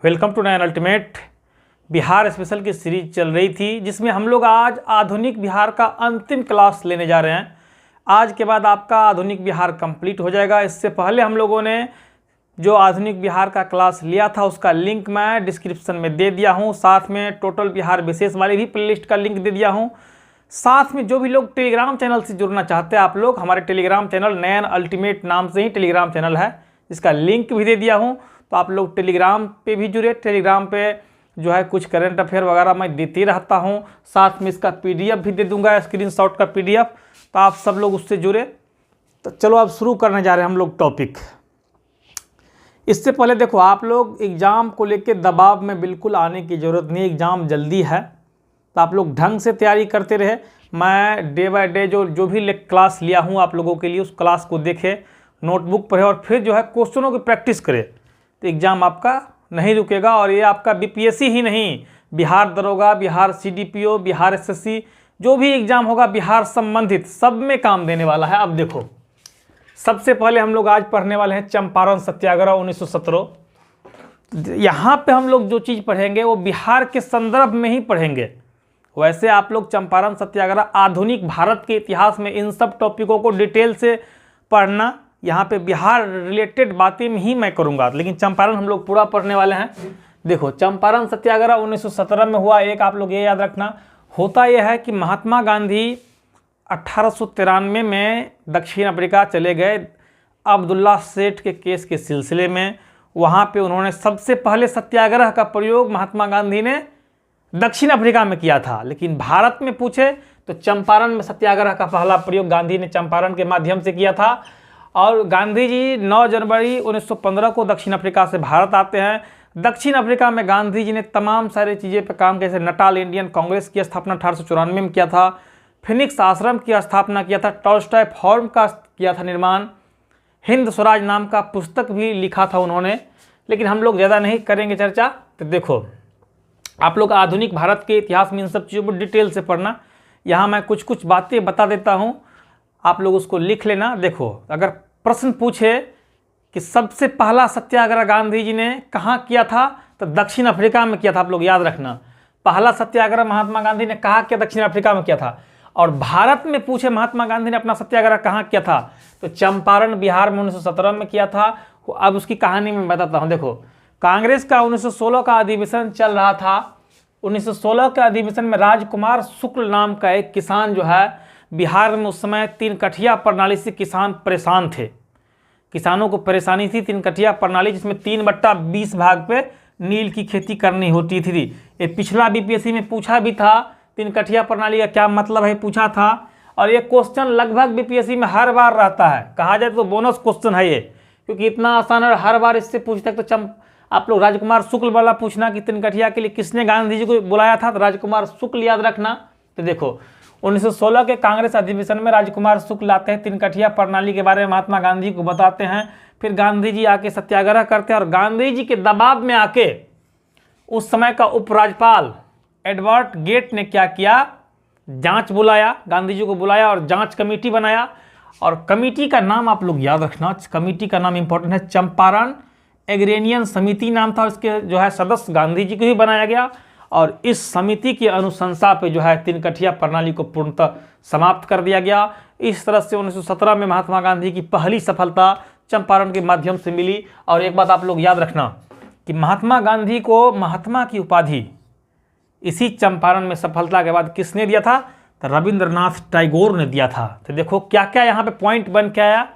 Welcome to Nayan ultimate. Bihar special की series चल रही थी जिसमें हम लोग आज आधुनिक बिहार का अंतिम क्लास लेने जा रहे हैं। आज के बाद आपका आधुनिक बिहार कंप्लीट हो जाएगा। इससे पहले हम लोगों ने जो आधुनिक बिहार का क्लास लिया था उसका लिंक मैं डिस्क्रिप्शन में दे दिया हूं। साथ में टोटल बिहार विशेष वाली भी प्लेलिस्ट का लिंक दे दिया हूं। साथ में जो भी लोग टेलीग्राम चैनल से जुड़ना चाहते हैं आप लोग, हमारे टेलीग्राम चैनल नयन अल्टीमेट नाम से ही टेलीग्राम चैनल है, इसका लिंक भी दे दिया हूँ। तो आप लोग टेलीग्राम पे भी जुड़े। टेलीग्राम पे जो है कुछ करंट अफेयर वगैरह मैं देते रहता हूँ। साथ में इसका पीडीएफ भी दे दूंगा, स्क्रीनशॉट का पीडीएफ। तो आप सब लोग उससे जुड़े। तो चलो अब शुरू करने जा रहे हैं हम लोग टॉपिक। इससे पहले देखो, आप लोग एग्ज़ाम को लेके दबाव में बिल्कुल आने की ज़रूरत नहीं। एग्ज़ाम जल्दी है तो आप लोग ढंग से तैयारी करते रहे। मैं डे बाय डे जो भी क्लास लिया हूँ आप लोगों के लिए, उस क्लास को देखें, नोटबुक पढ़े और फिर जो है क्वेश्चनों की प्रैक्टिस करें। तो एग्ज़ाम आपका नहीं रुकेगा। और ये आपका बीपीएससी ही नहीं, बिहार दरोगा, बिहार सीडीपीओ, बिहार एसएससी, जो भी एग्ज़ाम होगा बिहार संबंधित, सब में काम देने वाला है। अब देखो, सबसे पहले हम लोग आज पढ़ने वाले हैं चंपारण सत्याग्रह 1917। यहाँ पे हम लोग जो चीज़ पढ़ेंगे वो बिहार के संदर्भ में ही पढ़ेंगे। वैसे आप लोग चंपारण सत्याग्रह, आधुनिक भारत के इतिहास में इन सब टॉपिकों को डिटेल से पढ़ना। यहाँ पे बिहार रिलेटेड बातें ही मैं करूँगा, लेकिन चंपारण हम लोग पूरा पढ़ने वाले हैं। देखो, चंपारण सत्याग्रह 1917 में हुआ। एक आप लोग ये याद रखना, होता यह है कि महात्मा गांधी 1893 में दक्षिण अफ्रीका चले गए अब्दुल्ला सेठ के केस के सिलसिले में। वहाँ पे उन्होंने सबसे पहले सत्याग्रह का प्रयोग महात्मा गांधी ने दक्षिण अफ्रीका में किया था। लेकिन भारत में पूछे तो चंपारण में सत्याग्रह का पहला प्रयोग गांधी ने चंपारण के माध्यम से किया था। और गांधी जी 9 जनवरी 1915 को दक्षिण अफ्रीका से भारत आते हैं। दक्षिण अफ्रीका में गांधी जी ने तमाम सारी चीज़ें पर काम किया। जैसे नटाल इंडियन कांग्रेस की स्थापना 1894 में किया था, फिनिक्स आश्रम की स्थापना किया था, टॉल्स्टॉय फॉर्म का किया था निर्माण, हिंद स्वराज नाम का पुस्तक भी लिखा था उन्होंने। लेकिन हम लोग ज़्यादा नहीं करेंगे चर्चा। तो देखो, आप लोग आधुनिक भारत के इतिहास में इन सब चीज़ों को डिटेल से पढ़ना। यहाँ मैं कुछ कुछ बातें बता देता हूँ, आप लोग उसको लिख लेना। देखो, अगर प्रश्न पूछे कि सबसे पहला सत्याग्रह गांधी जी ने कहाँ किया था, तो दक्षिण अफ्रीका में किया था। आप लोग याद रखना, पहला सत्याग्रह महात्मा गांधी ने कहाँ किया? दक्षिण अफ्रीका में किया था। और भारत में पूछे महात्मा गांधी ने अपना सत्याग्रह कहाँ किया था, तो चंपारण बिहार में 1917 में किया था। अब उसकी कहानी मैं बताता हूँ। देखो, कांग्रेस का 1916 का अधिवेशन चल रहा था। 1916 के अधिवेशन में राजकुमार शुक्ल नाम का एक किसान जो है, बिहार में उस समय 3 कठिया प्रणाली से किसान परेशान थे। किसानों को परेशानी थी 3 कठिया प्रणाली, जिसमें 3/20 भाग पे नील की खेती करनी होती थी। ये पिछला बीपीएससी में पूछा भी था, 3 कठिया प्रणाली का क्या मतलब है पूछा था। और ये क्वेश्चन लगभग बीपीएससी में हर बार रहता है, कहा जाए तो बोनस क्वेश्चन है ये, क्योंकि इतना आसान है, हर बार इससे पूछते हैं। तो आप लोग राजकुमार शुक्ल वाला पूछना कि 3 कठिया के लिए किसने गांधी जी को बुलाया था, तो राजकुमार शुक्ल याद रखना। तो देखो, 1916 के कांग्रेस अधिवेशन में राजकुमार शुक्ल आते हैं, 3 कठिया प्रणाली के बारे में महात्मा गांधी को बताते हैं। फिर गांधी जी आके सत्याग्रह करते हैं। और गांधी जी के दबाव में आके उस समय का उपराज्यपाल एडवर्ड गेट ने क्या किया, जांच बुलाया, गांधी जी को बुलाया और जांच कमेटी बनाया। और कमेटी का नाम आप लोग याद रखना, कमेटी का नाम इंपॉर्टेंट है, चंपारण एग्रेनियन समिति नाम था। इसके जो है सदस्य गांधी जी को ही बनाया गया। और इस समिति की अनुशंसा पे जो है 3 कठिया प्रणाली को पूर्णतः समाप्त कर दिया गया। इस तरह से 1917 में महात्मा गांधी की पहली सफलता चंपारण के माध्यम से मिली। और एक बात आप लोग याद रखना कि महात्मा गांधी को महात्मा की उपाधि इसी चंपारण में सफलता के बाद किसने दिया था, तो रविंद्रनाथ टैगोर ने दिया था। तो देखो क्या क्या यहाँ पे पॉइंट बन के आया।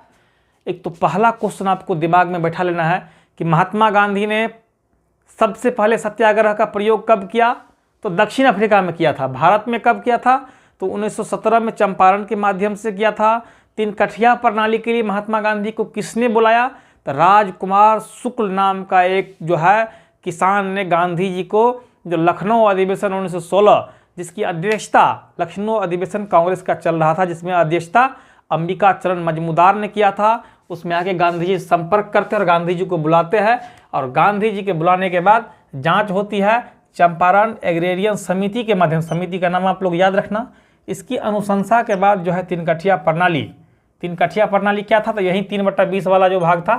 एक तो पहला क्वेश्चन आपको दिमाग में बैठा लेना है कि महात्मा गांधी ने सबसे पहले सत्याग्रह का प्रयोग कब किया, तो दक्षिण अफ्रीका में किया था। भारत में कब किया था, तो 1917 में चंपारण के माध्यम से किया था। 3 कठिया प्रणाली के लिए महात्मा गांधी को किसने बुलाया, तो राजकुमार शुक्ल नाम का एक जो है किसान ने गांधी जी को, जो लखनऊ अधिवेशन 1916 जिसकी अध्यक्षता, लखनऊ अधिवेशन कांग्रेस का चल रहा था जिसमें अध्यक्षता अंबिका चरण मजमूदार ने किया था, उसमें आके गांधी जी संपर्क करते हैं और गांधी जी को बुलाते हैं। और गांधी जी के बुलाने के बाद जांच होती है चंपारण एग्रेरियन समिति के माध्यम। समिति का नाम आप लोग याद रखना। इसकी अनुशंसा के बाद जो है 3 कठिया प्रणाली, 3 कठिया प्रणाली क्या था, तो यही 3/20 वाला जो भाग था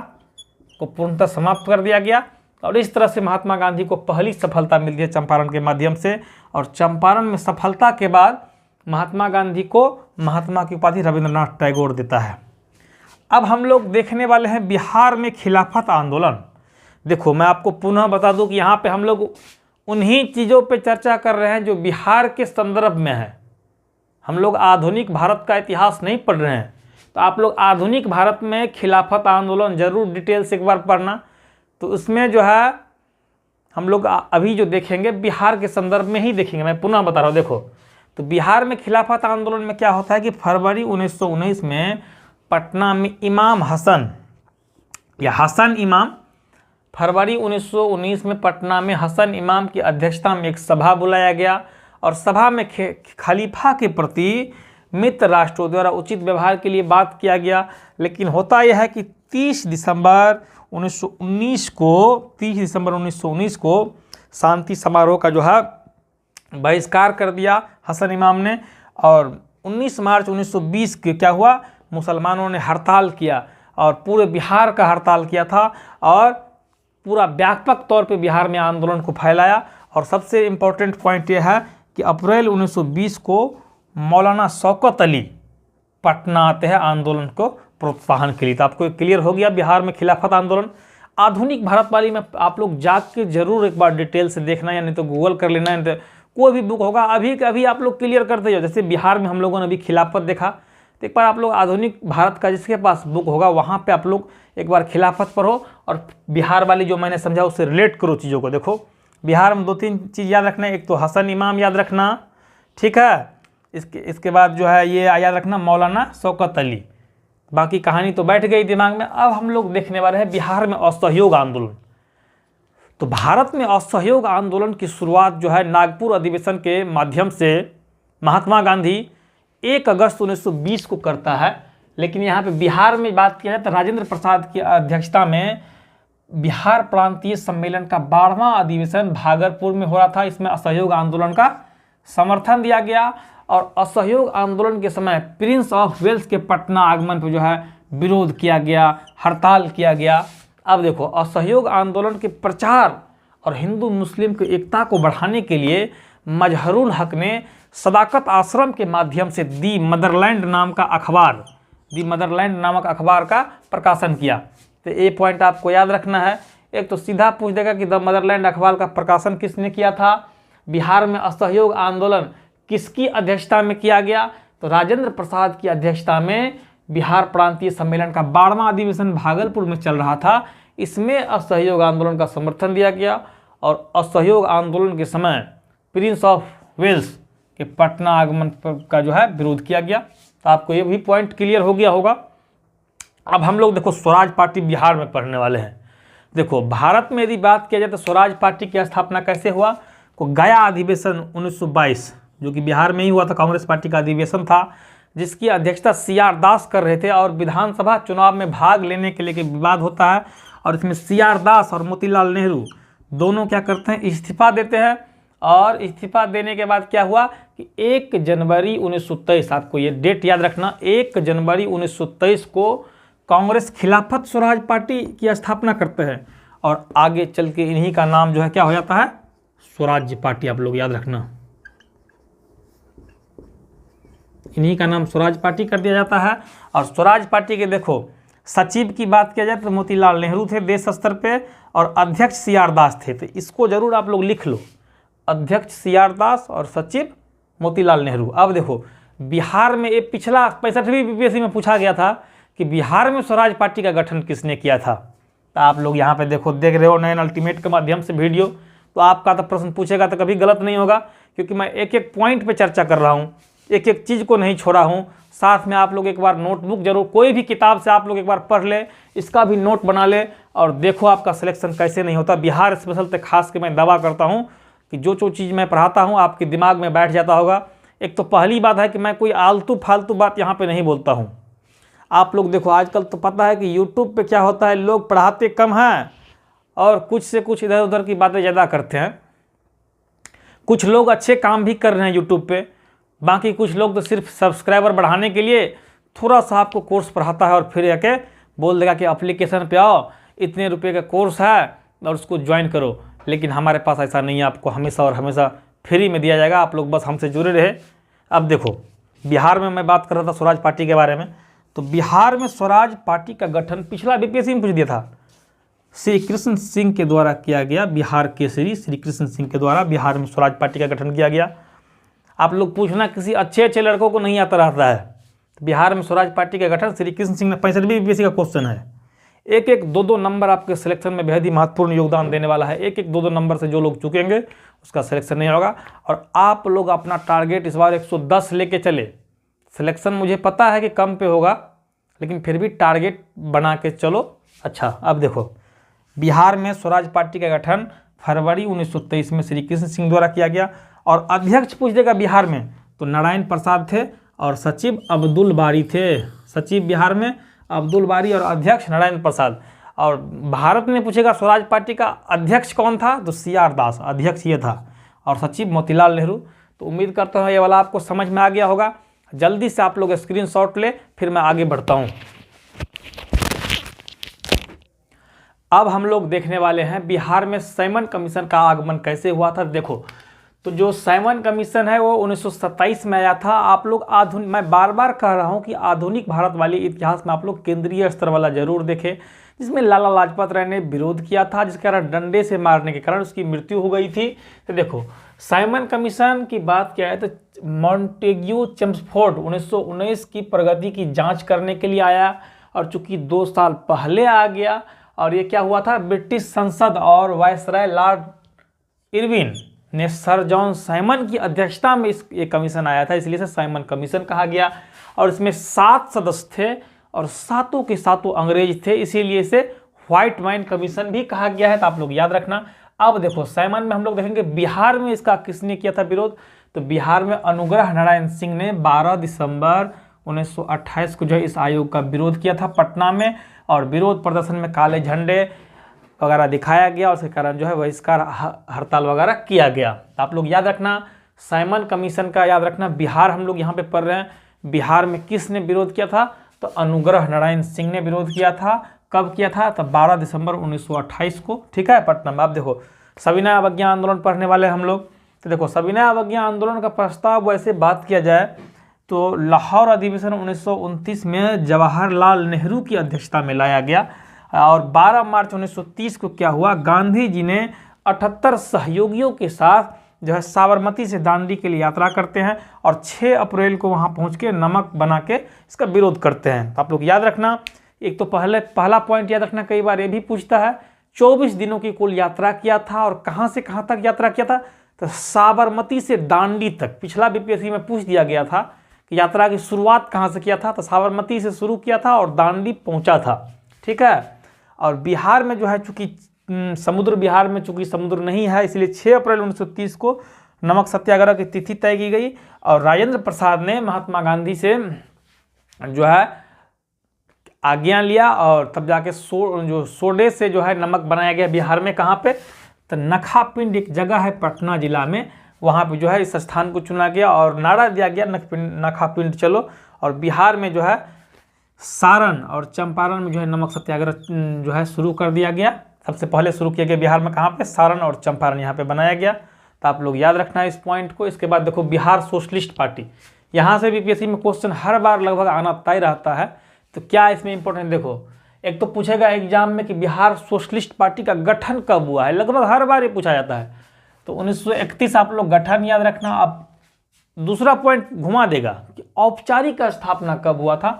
को पूर्णतः समाप्त कर दिया गया। और इस तरह से महात्मा गांधी को पहली सफलता मिलती है चंपारण के माध्यम से। और चंपारण में सफलता के बाद महात्मा गांधी को महात्मा की उपाधि रविंद्रनाथ टैगोर देता है। अब हम लोग देखने वाले हैं बिहार में खिलाफत आंदोलन। देखो मैं आपको पुनः बता दूं कि यहाँ पे हम लोग उन्हीं चीज़ों पे चर्चा कर रहे हैं जो बिहार के संदर्भ में है। हम लोग आधुनिक भारत का इतिहास नहीं पढ़ रहे हैं, तो आप लोग आधुनिक भारत में खिलाफत आंदोलन जरूर डिटेल से एक बार पढ़ना। तो उसमें जो है हम लोग अभी जो देखेंगे बिहार के संदर्भ में ही देखेंगे। मैं पुनः बता रहा हूँ, देखो तो बिहार में खिलाफत आंदोलन में क्या होता है कि फरवरी 1919 में पटना में इमाम हसन या हसन इमाम, फरवरी 1919 में पटना में हसन इमाम की अध्यक्षता में एक सभा बुलाया गया और सभा में खलीफा के प्रति मित्र राष्ट्रों द्वारा उचित व्यवहार के लिए बात किया गया। लेकिन होता यह है कि 30 दिसंबर 1919 को शांति समारोह का जो है बहिष्कार कर दिया हसन इमाम ने। और 19 मार्च 1920 के क्या हुआ, मुसलमानों ने हड़ताल किया और पूरे बिहार का हड़ताल किया था और पूरा व्यापक तौर पे बिहार में आंदोलन को फैलाया। और सबसे इम्पोर्टेंट पॉइंट यह है कि अप्रैल 1920 को मौलाना शौकत अली पटना आते हैं आंदोलन को प्रोत्साहन के लिए। तो आपको क्लियर हो गया बिहार में खिलाफत आंदोलन। आधुनिक भारत वाली में आप लोग जाग के जरूर एक बार डिटेल से देखना, या नहीं तो गूगल कर लेना, नहीं तो कोई भी बुक होगा अभी के अभी आप लोग क्लियर करते हो। जैसे बिहार में हम लोगों ने अभी खिलाफत देखा, तो एक बार आप लोग आधुनिक भारत का जिसके पास बुक होगा वहाँ पे आप लोग एक बार खिलाफत पढ़ो और बिहार वाली जो मैंने समझा उससे रिलेट करो चीज़ों को। देखो बिहार में 2-3 चीज़ याद रखना है। एक तो हसन इमाम याद रखना, ठीक है, इसके बाद जो है ये याद रखना मौलाना शौकत अली। बाकी कहानी तो बैठ गई दिमाग में। अब हम लोग देखने वाले हैं बिहार में असहयोग आंदोलन। तो भारत में असहयोग आंदोलन की शुरुआत जो है नागपुर अधिवेशन के माध्यम से महात्मा गांधी 1 अगस्त 1920 को करता है। लेकिन यहाँ पे बिहार में बात किया जाए तो राजेंद्र प्रसाद की अध्यक्षता में बिहार प्रांतीय सम्मेलन का 12वां अधिवेशन भागलपुर में हो रहा था। इसमें असहयोग आंदोलन का समर्थन दिया गया और असहयोग आंदोलन के समय प्रिंस ऑफ वेल्स के पटना आगमन पर जो है विरोध किया गया, हड़ताल किया गया। अब देखो असहयोग आंदोलन के प्रचार और हिंदू मुस्लिम की एकता को बढ़ाने के लिए मजहरुल हक ने सदाकत आश्रम के माध्यम से दी मदरलैंड नामक अखबार का प्रकाशन किया। तो ये पॉइंट आपको याद रखना है। एक तो सीधा पूछ देगा कि द मदरलैंड अखबार का प्रकाशन किसने किया था, बिहार में असहयोग आंदोलन किसकी अध्यक्षता में किया गया, तो राजेंद्र प्रसाद की अध्यक्षता में बिहार प्रांतीय सम्मेलन का 12वां अधिवेशन भागलपुर में चल रहा था। इसमें असहयोग आंदोलन का समर्थन दिया गया और असहयोग आंदोलन के समय प्रिंस ऑफ वेल्स के पटना आगमन का जो है विरोध किया गया। तो आपको ये भी पॉइंट क्लियर हो गया होगा। अब हम लोग देखो स्वराज पार्टी बिहार में पढ़ने वाले हैं। देखो भारत में यदि बात किया जाए तो स्वराज पार्टी की स्थापना कैसे हुआ, को गया अधिवेशन 1922 जो कि बिहार में ही हुआ था, कांग्रेस पार्टी का अधिवेशन था, जिसकी अध्यक्षता CR दास कर रहे थे। और विधानसभा चुनाव में भाग लेने के लिए विवाद होता है और इसमें CR दास और मोतीलाल नेहरू दोनों क्या करते हैं, इस्तीफा देते हैं। और इस्तीफा देने के बाद क्या हुआ कि 1 जनवरी 1923, आपको ये डेट याद रखना, 1 जनवरी 1923 को कांग्रेस खिलाफत स्वराज पार्टी की स्थापना करते हैं और आगे चल के इन्हीं का नाम जो है क्या हो जाता है, स्वराज्य पार्टी। आप लोग याद रखना, इन्हीं का नाम स्वराज पार्टी कर दिया जाता है। और स्वराज पार्टी के देखो सचिव की बात किया जाए तो मोतीलाल नेहरू थे देश स्तर पे और अध्यक्ष CR दास थे। तो इसको जरूर आप लोग लिख लो, अध्यक्ष CR दास और सचिव मोतीलाल नेहरू। अब देखो बिहार में ये पिछला 65वीं BPSC में पूछा गया था कि बिहार में स्वराज पार्टी का गठन किसने किया था। तो आप लोग यहाँ पे देखो देख रहे हो नयन अल्टीमेट के माध्यम से वीडियो, तो आपका तो प्रश्न पूछेगा तो कभी गलत नहीं होगा, क्योंकि मैं एक एक पॉइंट पे चर्चा कर रहा हूँ, एक एक चीज़ को नहीं छोड़ा हूँ। साथ में आप लोग एक बार नोटबुक जरूर, कोई भी किताब से आप लोग एक बार पढ़ ले, इसका भी नोट बना ले और देखो आपका सिलेक्शन कैसे नहीं होता। बिहार स्पेशल से खास के मैं दावा करता हूँ कि जो चीज़ मैं पढ़ाता हूँ आपके दिमाग में बैठ जाता होगा। एक तो पहली बात है कि मैं कोई आलतू फालतू बात यहाँ पे नहीं बोलता हूँ। आप लोग देखो आजकल तो पता है कि यूट्यूब पे क्या होता है, लोग पढ़ाते कम हैं और कुछ से कुछ इधर उधर की बातें ज़्यादा करते हैं। कुछ लोग अच्छे काम भी कर रहे हैं यूट्यूब पे, बाकी कुछ लोग तो सिर्फ सब्सक्राइबर बढ़ाने के लिए थोड़ा सा आपको कोर्स पढ़ाता है और फिर आके बोल देगा कि एप्लीकेशन पे आओ, इतने रुपए का कोर्स है, और उसको ज्वाइन करो। लेकिन हमारे पास ऐसा नहीं है, आपको हमेशा और हमेशा फ्री में दिया जाएगा, आप लोग बस हमसे जुड़े रहे। अब देखो, बिहार में मैं बात कर रहा था स्वराज पार्टी के बारे में, तो बिहार में स्वराज पार्टी का गठन पिछला बीपीएससी में पूछ दिया था, श्री कृष्ण सिंह के द्वारा किया गया। बिहार केसरी श्री कृष्ण सिंह के द्वारा बिहार में स्वराज पार्टी का गठन किया गया। आप लोग पूछना, किसी अच्छे अच्छे लड़कों को नहीं आता रहता है। बिहार में स्वराज पार्टी का गठन श्री कृष्ण सिंह ने 65वीं बीपीएससी का क्वेश्चन है। एक एक दो दो नंबर आपके सिलेक्शन में बेहद ही महत्वपूर्ण योगदान देने वाला है। एक एक दो दो नंबर से जो लोग चुकेंगे उसका सिलेक्शन नहीं होगा। और आप लोग अपना टारगेट इस बार 110 लेके चले। सिलेक्शन मुझे पता है कि कम पे होगा, लेकिन फिर भी टारगेट बना के चलो। अच्छा, अब देखो, बिहार में स्वराज पार्टी का गठन फरवरी 1923 में श्री कृष्ण सिंह द्वारा किया गया। और अध्यक्ष पूछ देगा बिहार में तो नारायण प्रसाद थे और सचिव अब्दुल बारी थे। सचिव बिहार में अब्दुल बारी और अध्यक्ष नारायण प्रसाद। और भारत में पूछेगा स्वराज पार्टी का अध्यक्ष कौन था, तो CR दास अध्यक्ष ये था, और सचिव मोतीलाल नेहरू। तो उम्मीद करता हूँ ये वाला आपको समझ में आ गया होगा। जल्दी से आप लोग स्क्रीनशॉट ले, फिर मैं आगे बढ़ता हूँ। अब हम लोग देखने वाले हैं बिहार में साइमन कमीशन का आगमन कैसे हुआ था। देखो, तो जो साइमन कमीशन है वो 1927 में आया था। आप लोग मैं बार बार कह रहा हूँ कि आधुनिक भारत वाले इतिहास में आप लोग केंद्रीय स्तर वाला जरूर देखें, जिसमें लाला लाजपत राय ने विरोध किया था, जिसके कारण डंडे से मारने के कारण उसकी मृत्यु हो गई थी। तो देखो, साइमन कमीशन की बात क्या है, तो मॉन्टेग्यू चेम्सफोर्ड 1919 की प्रगति की जाँच करने के लिए आया, और चूंकि 2 साल पहले आ गया, और ये क्या हुआ था, ब्रिटिश संसद और वायसराय लॉर्ड इरविन ने सर जॉन साइमन की अध्यक्षता में ये कमीशन आया था, इसलिए से साइमन कमीशन कहा गया। और इसमें 7 सदस्य थे और सातों के सातों अंग्रेज थे, इसीलिए इसे व्हाइट मैन कमीशन भी कहा गया है। तो आप लोग याद रखना। अब देखो, साइमन में हम लोग देखेंगे बिहार में इसका किसने किया था विरोध, तो बिहार में अनुग्रह नारायण सिंह ने 12 दिसंबर 1928 को जो है इस आयोग का विरोध किया था पटना में। और विरोध प्रदर्शन में काले झंडे वगैरह दिखाया गया, और उसके कारण जो है बहिष्कार हड़ताल वगैरह किया गया। तो आप लोग याद रखना, साइमन कमीशन का याद रखना। बिहार हम लोग यहाँ पे पढ़ रहे हैं, बिहार में किसने विरोध किया था, तो अनुग्रह नारायण सिंह ने विरोध किया था। कब किया था, तो 12 दिसंबर 1928 को, ठीक है, पटना में। आप देखो, सविनय अवज्ञा आंदोलन पढ़ने वाले हम लोग। तो देखो, सविनय अवज्ञा आंदोलन का प्रस्ताव वैसे बात किया जाए तो लाहौर अधिवेशन 1929 में जवाहरलाल नेहरू की अध्यक्षता में लाया गया। और 12 मार्च 1930 को क्या हुआ, गांधी जी ने 78 सहयोगियों के साथ जो है साबरमती से दांडी के लिए यात्रा करते हैं, और 6 अप्रैल को वहां पहुंच के नमक बना के इसका विरोध करते हैं। तो आप लोग याद रखना, एक तो पहला पॉइंट याद रखना, कई बार ये भी पूछता है, 24 दिनों की कुल यात्रा किया था, और कहां से कहां तक यात्रा किया था, तो साबरमती से दांडी तक। पिछला बीपीएससी में पूछ दिया गया था कि यात्रा की शुरुआत कहां से किया था, तो साबरमती से शुरू किया था और दांडी पहुंचा था, ठीक है। और बिहार में जो है, चूंकि समुद्र बिहार में चूंकि समुद्र नहीं है, इसलिए 6 अप्रैल 1930 को नमक सत्याग्रह की तिथि तय की गई। और राजेंद्र प्रसाद ने महात्मा गांधी से जो है आज्ञा लिया, और तब जाके सोडे से जो है नमक बनाया गया बिहार में। कहाँ पे, तो नखापिंड एक जगह है पटना जिला में, वहाँ पे जो है इस स्थान को चुना गया और नारा दिया गया नखापिंड चलो। और बिहार में जो है सारण और चंपारण में जो है नमक सत्याग्रह जो है शुरू कर दिया गया। सबसे पहले शुरू किया गया बिहार में, कहाँ पे, सारण और चंपारण, यहाँ पे बनाया गया। तो आप लोग याद रखना इस पॉइंट को। इसके बाद देखो, बिहार सोशलिस्ट पार्टी, यहाँ से बीपीएससी में क्वेश्चन हर बार लगभग आना तय रहता है। तो क्या इसमें इंपॉर्टेंट, देखो, एक तो पूछेगा एग्जाम में कि बिहार सोशलिस्ट पार्टी का गठन कब हुआ है, लगभग हर बार ये पूछा जाता है। तो 1931 आप लोग गठन याद रखना। अब दूसरा पॉइंट घुमा देगा कि औपचारिक स्थापना कब हुआ था,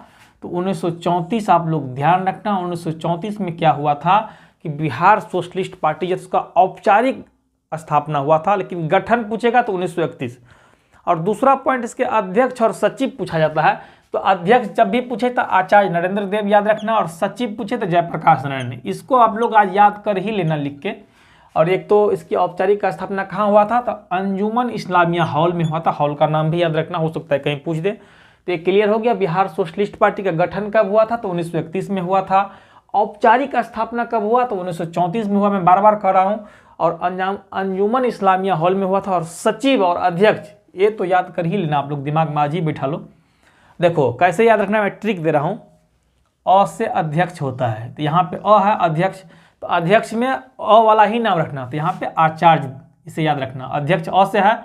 तो 1934 आप लोग ध्यान रखना। 1934 में क्या हुआ था कि बिहार सोशलिस्ट पार्टी जिसका औपचारिक स्थापना हुआ था, लेकिन गठन पूछेगा तो 1931। और दूसरा पॉइंट, इसके अध्यक्ष और सचिव पूछा जाता है। तो अध्यक्ष जब भी पूछे तो आचार्य नरेंद्र देव याद रखना, और सचिव पूछे तो जयप्रकाश नारायण। इसको आप लोग आज याद कर ही लेना लिख के। और एक तो इसकी औपचारिक स्थापना कहाँ हुआ था, तो अंजुमन इस्लामिया हॉल में हुआ था। हॉल का नाम भी याद रखना, हो सकता है कहीं पूछ दे। तो ये क्लियर हो गया, बिहार सोशलिस्ट पार्टी का गठन कब हुआ था, तो 1931 में हुआ था। औपचारिक स्थापना कब हुआ, तो 1934 में हुआ, मैं बार बार कह रहा हूँ। और अंजुमन इस्लामिया हॉल में हुआ था। और सचिव और अध्यक्ष ये तो याद कर ही लेना, आप लोग दिमाग में आज ही बैठा लो। देखो कैसे याद रखना, मैं ट्रिक दे रहा हूँ। अ से अध्यक्ष होता है, तो यहाँ पे अ है अध्यक्ष, तो अध्यक्ष में अ वाला ही नाम रखना, तो यहाँ पे आचार्य, इसे याद रखना। अध्यक्ष अ से है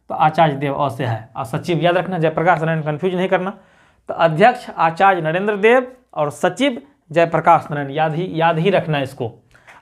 तो आचार्य देव अ से है, और सचिव याद रखना जयप्रकाश नारायण, कन्फ्यूज नहीं करना। तो अध्यक्ष आचार्य नरेंद्र देव और सचिव जयप्रकाश नारायण, याद ही रखना इसको।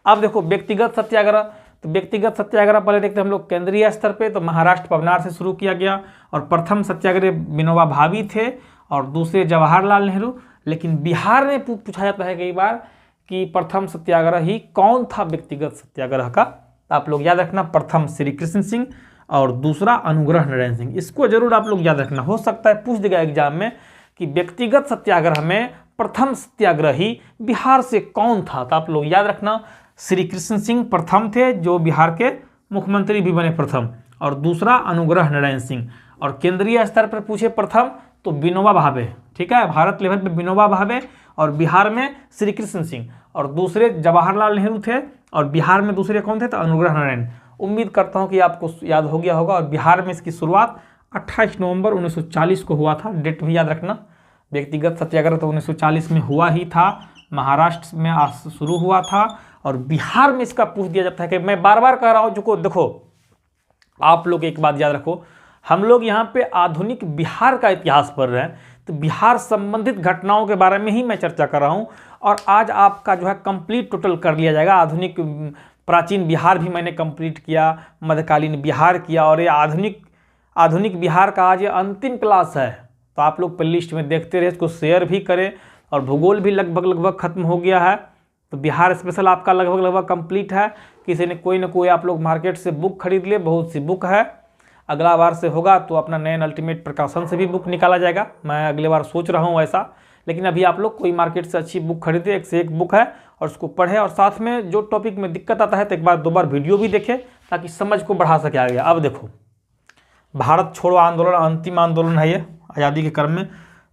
अब देखो व्यक्तिगत सत्याग्रह, तो व्यक्तिगत सत्याग्रह पहले देखते हैं हम लोग केंद्रीय स्तर पे, तो महाराष्ट्र पवनार से शुरू किया गया, और प्रथम सत्याग्रह विनोबा भावे थे और दूसरे जवाहरलाल नेहरू। लेकिन बिहार में पूछा जाता है कई बार कि प्रथम सत्याग्रह ही कौन था व्यक्तिगत सत्याग्रह का, तो आप लोग याद रखना प्रथम श्री कृष्ण सिंह और दूसरा अनुग्रह नारायण सिंह। इसको जरूर आप लोग याद रखना, हो सकता है पूछ देगा एग्जाम में कि व्यक्तिगत सत्याग्रह में प्रथम सत्याग्रही बिहार से कौन था, तो आप लोग याद रखना श्री कृष्ण सिंह प्रथम थे, जो बिहार के मुख्यमंत्री भी बने प्रथम, और दूसरा अनुग्रह नारायण सिंह। और केंद्रीय स्तर पर पूछे प्रथम तो विनोबा भावे, ठीक है, भारत लेवल पे विनोबा भावे, और बिहार में श्री कृष्ण सिंह, और दूसरे जवाहरलाल नेहरू थे, और बिहार में दूसरे कौन थे, तो अनुग्रह नारायण। उम्मीद करता हूँ कि आपको याद हो गया होगा। और बिहार में इसकी शुरुआत 28 नवंबर 1940 को हुआ था, डेट भी याद रखना। व्यक्तिगत सत्याग्रह तो 1940 में हुआ ही था, महाराष्ट्र में शुरू हुआ था, और बिहार में इसका पूछ दिया जाता है कि मैं बार बार कह रहा हूँ, जो देखो आप लोग एक बात याद रखो, हम लोग यहाँ पे आधुनिक बिहार का इतिहास पढ़ रहे हैं, तो बिहार संबंधित घटनाओं के बारे में ही मैं चर्चा कर रहा हूँ। और आज आपका जो है कंप्लीट टोटल कर लिया जाएगा। आधुनिक प्राचीन बिहार भी मैंने कंप्लीट किया, मध्यकालीन बिहार किया, और ये आधुनिक बिहार का आज ये अंतिम क्लास है। तो आप लोग प्ले लिस्ट में देखते रहे, इसको शेयर भी करें। और भूगोल भी लगभग खत्म हो गया है, तो बिहार स्पेशल आपका लगभग कंप्लीट है। किसी ने कोई ना कोई आप लोग मार्केट से बुक खरीद ले, बहुत सी बुक है। अगला बार से होगा तो अपना नयन अल्टीमेट प्रकाशन से भी बुक निकाला जाएगा, मैं अगले बार सोच रहा हूँ ऐसा। लेकिन अभी आप लोग कोई मार्केट से अच्छी बुक खरीदे, एक से एक बुक है, और उसको पढ़े, और साथ में जो टॉपिक में दिक्कत आता है तो एक बार 2 बार वीडियो भी देखें, ताकि समझ को बढ़ा सके आगे। अब देखो भारत छोड़ो आंदोलन अंतिम आंदोलन है ये आज़ादी के क्रम में।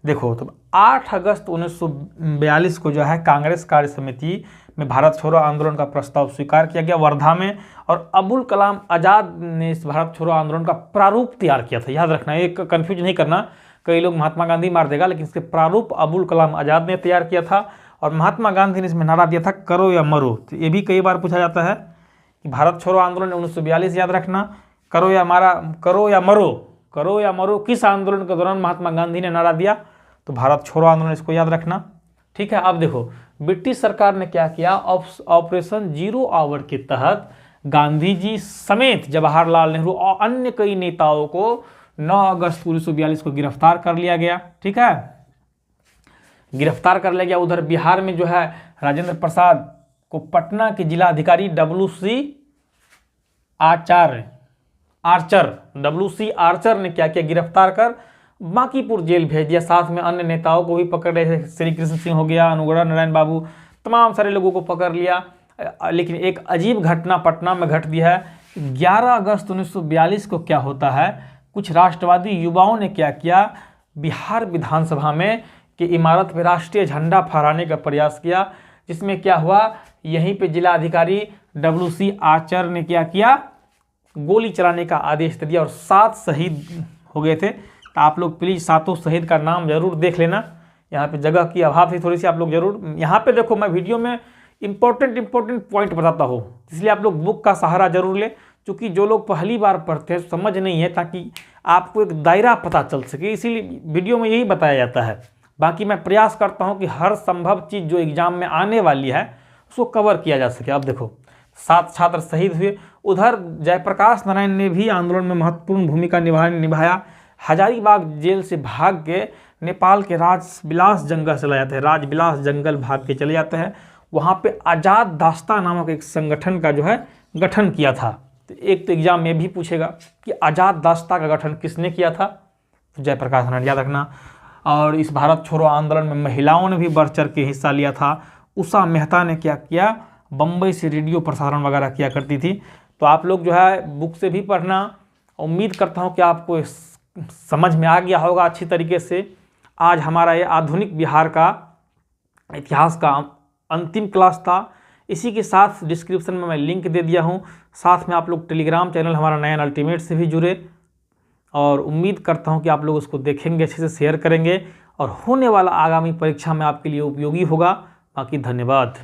देखो तो 8 अगस्त 1942 को जो है कांग्रेस कार्य समिति में भारत छोड़ो आंदोलन का प्रस्ताव स्वीकार किया गया वर्धा में, और अबुल कलाम आज़ाद ने इस भारत छोड़ो आंदोलन का प्रारूप तैयार किया था। याद रखना, एक कंफ्यूज नहीं करना, कई लोग महात्मा गांधी मार देगा, लेकिन इसके प्रारूप अबुल कलाम आज़ाद ने तैयार किया था। और महात्मा गांधी ने इसमें नारा दिया था करो या मरो। तो ये भी कई बार पूछा जाता है कि भारत छोड़ो आंदोलन 1942 याद रखना, करो या मरो किस आंदोलन के दौरान महात्मा गांधी ने नारा दिया, तो भारत छोड़ो आंदोलन, इसको याद रखना, ठीक है। अब देखो ब्रिटिश सरकार ने क्या किया, ऑपरेशन 0 आवर के तहत गांधी जी समेत जवाहरलाल नेहरू और अन्य कई नेताओं को 9 अगस्त 1942 को गिरफ्तार कर लिया गया, ठीक है, गिरफ्तार कर लिया गया। उधर बिहार में जो है राजेंद्र प्रसाद को पटना के जिला अधिकारी WC आर्चर ने क्या किया, गिरफ्तार कर बांकीपुर जेल भेज दिया। साथ में अन्य नेताओं को भी पकड़ रहे, श्री कृष्ण सिंह हो गया, अनुग्रह नारायण बाबू, तमाम सारे लोगों को पकड़ लिया। लेकिन एक अजीब घटना पटना में घट दी है। 11 अगस्त 1942 को क्या होता है, कुछ राष्ट्रवादी युवाओं ने क्या किया, बिहार विधानसभा में की इमारत पर राष्ट्रीय झंडा फहराने का प्रयास किया, जिसमें क्या हुआ, यहीं पे जिला अधिकारी WC आर्चर ने क्या किया, गोली चलाने का आदेश दे दिया, और 7 शहीद हो गए थे। तो आप लोग प्लीज़ 7 शहीद का नाम जरूर देख लेना। यहाँ पे जगह की अभाव थी थोड़ी सी, आप लोग जरूर यहाँ पे देखो, मैं वीडियो में इंपॉर्टेंट पॉइंट बताता हूँ, इसलिए आप लोग बुक का सहारा जरूर ले, क्योंकि जो लोग पहली बार पढ़ते हैं समझ नहीं है, ताकि आपको एक दायरा पता चल सके, इसीलिए वीडियो में यही बताया जाता है। बाकी मैं प्रयास करता हूँ कि हर संभव चीज़ जो एग्जाम में आने वाली है उसको कवर किया जा सके। अब देखो 7 छात्र शहीद हुए। उधर जयप्रकाश नारायण ने भी आंदोलन में महत्वपूर्ण भूमिका निभाया। हजारीबाग जेल से भाग के नेपाल के राजबिलास जंगल चला जाता है, राजबिलास जंगल भाग के चले जाते हैं। वहाँ पे आज़ाद दास्ता नामक एक संगठन का जो है गठन किया था। तो एक तो एग्जाम में भी पूछेगा कि आज़ाद दास्ता का गठन किसने किया था, तो जयप्रकाश नारायण, याद रखना। और इस भारत छोड़ो आंदोलन में महिलाओं ने भी बढ़ चढ़ के हिस्सा लिया था। उषा मेहता ने क्या किया, बम्बई से रेडियो प्रसारण वगैरह किया करती थी। तो आप लोग जो है बुक से भी पढ़ना। उम्मीद करता हूँ कि आपको समझ में आ गया होगा अच्छी तरीके से। आज हमारा ये आधुनिक बिहार का इतिहास का अंतिम क्लास था। इसी के साथ डिस्क्रिप्शन में मैं लिंक दे दिया हूँ। साथ में आप लोग टेलीग्राम चैनल हमारा नयन अल्टीमेट से भी जुड़े, और उम्मीद करता हूँ कि आप लोग उसको देखेंगे, अच्छे से शेयर करेंगे, और होने वाला आगामी परीक्षा में आपके लिए उपयोगी होगा। बाकी धन्यवाद।